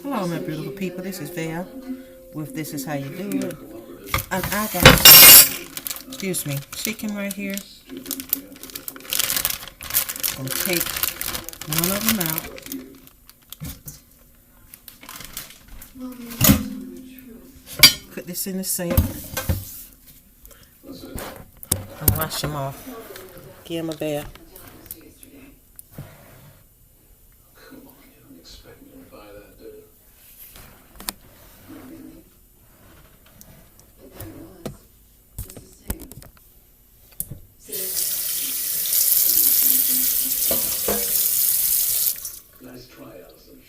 Hello, my beautiful people. This is Val with This Is How You Do It. And I got, excuse me, chicken right here. I'm going to take one of them out. Put this in the sink. And wash them off. Give them a bath. Nice try, Allison.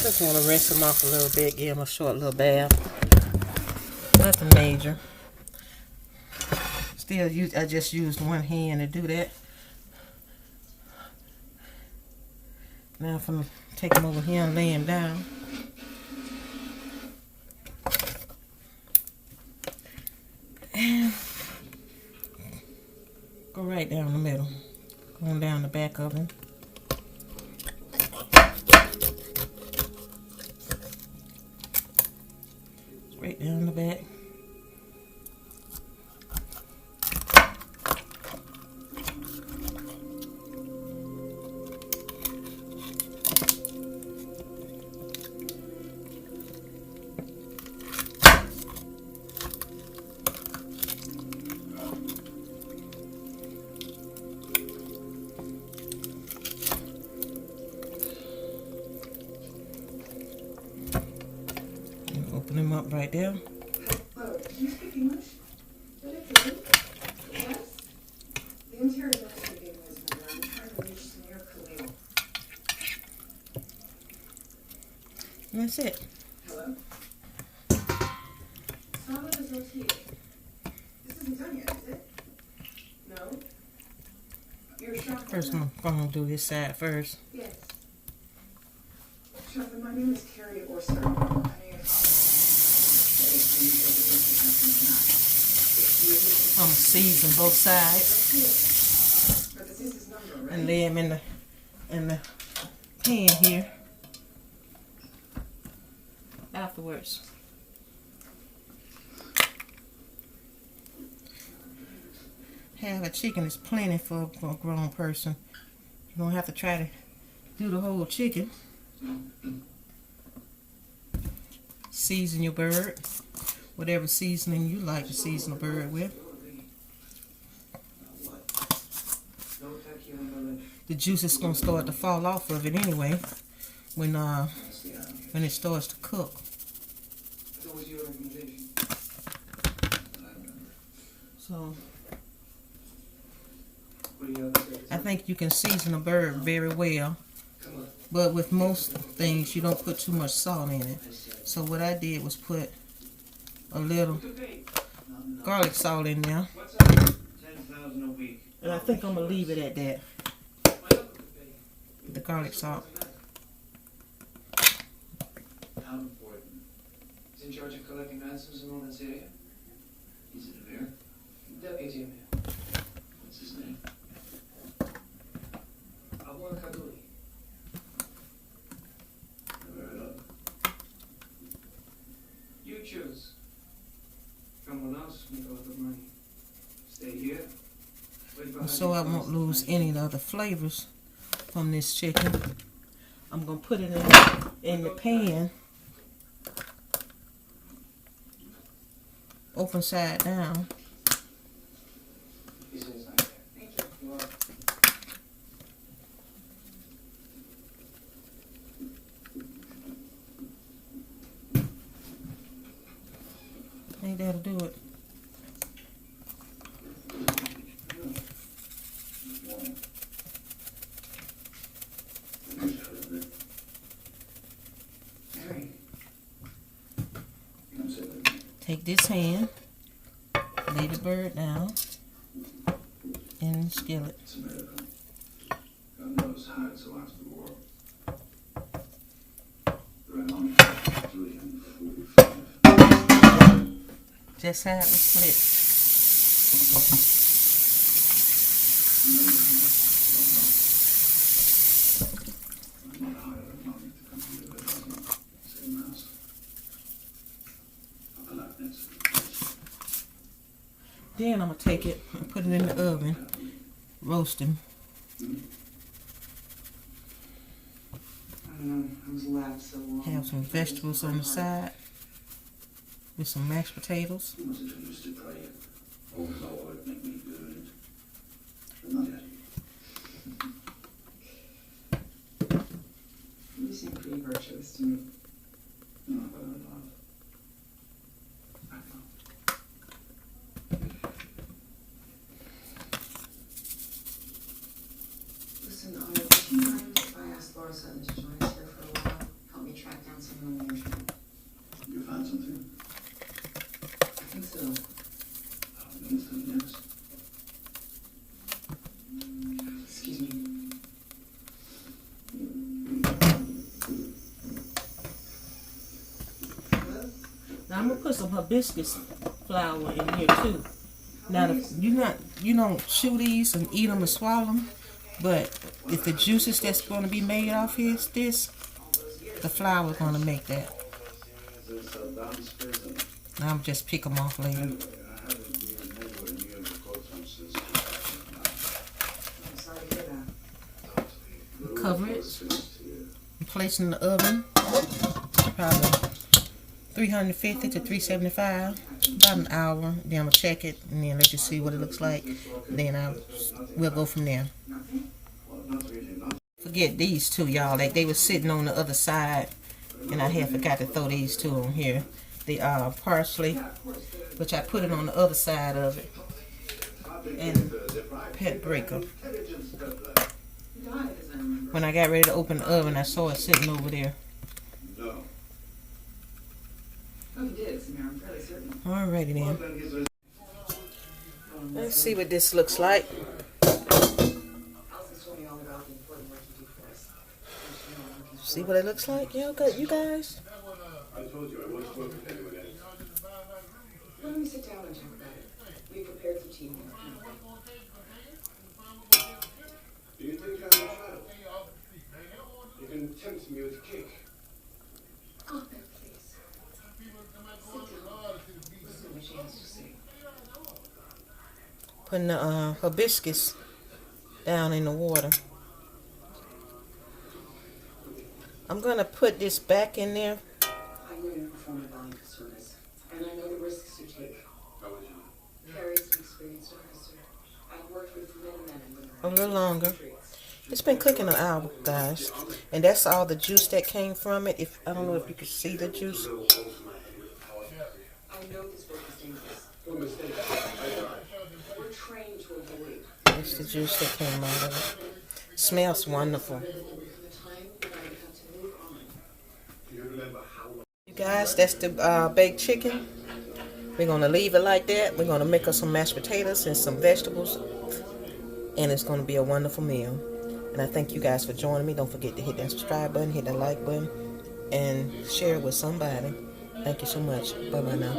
Just want to rinse them off a little bit, give them a short little bath. Nothing major. Still, I just used one hand to do that. Now if I'm take them over here and lay them down. And go right down the middle. Going down the back of them. Right down the back. Open them up right there. Oh, do you speak English? Yes? The interior minister gave me his number. I'm trying to reach Samir Khalil. And that's it. Hello? Salad is OT. This isn't done yet, is it? No? You're shocked. First, I'm going to do this side first. Yes. Shopper, my name is Carrie Orser. I'm going to season both sides and lay them in the pan here afterwards. Half a chicken is plenty for a grown person. You don't have to try to do the whole chicken. Season your bird, whatever seasoning you like to season a bird with. The juice is going to start to fall off of it anyway when it starts to cook. So I think you can season a bird very well, but with most things you don't put too much salt in it. So what I did was put a little garlic salt in there, and I think I'm gonna leave it at that. The garlic salt. How important? He's in charge of collecting ransoms in all this area. He's in Amir. Deputy Amir. What's his name? Abu Kaduri. Never heard of him. You choose. Come with us, make a lot of money. Stay here. So I won't lose any of the other flavors from this chicken. I'm going to put it in the pan, open side down. I think that'll do it. this hand, lay the bird down in the skillet. It's America. God knows how it's after the war. The Red Army fought 345. Just how it was split. Then I'm going to take it and put it in the oven, roast them. I don't know, I was left so long. Have some vegetables on the side with some mashed potatoes. I wasn't used to try it. Oh, Lord, make me good. But not yet. You seem pretty virtuous to me. No, but I'm not. I know. Listen, would you mind if I asked Laura Sutton to join us here for a while? Help me track down some of the management. You found something? I think so. Instant, yes. Excuse me. Now I'm gonna put some hibiscus flower in here too. Now you don't chew these and eat them and swallow them, but if the juices that's going to be made off here is this, the flour is going to make that. Now I'm just pick them off later. I'm sorry to hear that. Cover it and place it in the oven, probably 350 to 375, about an hour. Then I'm gonna check it and then let you see what it looks like. Then we'll go from there. Forget these two, y'all. Like they were sitting on the other side, and I had forgot to throw these two on here. The parsley, which I put it on the other side of it, and pet breaker. When I got ready to open the oven, I saw it sitting over there. Oh, you did, Samir. I'm fairly certain. Alrighty then. Let's see what this looks like. Allison's told me all about the important work you do for us. See what it looks like? You guys? I told you I wasn't working with anyone else. Why don't we sit down and talk about it? We prepared some teamwork. Do you think I'm a child? You can tempt me with cake. Oh, no, please. Sit down. Listen to what she has to say. Putting the hibiscus down in the water. I'm gonna put this back in there. I know you perform a valuable service, and I know the risks you take. How would you know? Carrie's an experienced officer. I've worked with many men and women. A little longer. It's been cooking an hour, guys, and that's all the juice that came from it. If I don't know if you can see the juice. I know this work is dangerous. We're trained to avoid. That's the juice that came out of it. Smells wonderful. You guys, that's the baked chicken. We're gonna leave it like that. We're gonna make us some mashed potatoes and some vegetables, and it's gonna be a wonderful meal. And I thank you guys for joining me. Don't forget to hit that subscribe button, hit that like button, and share it with somebody. Thank you so much. Bye bye now.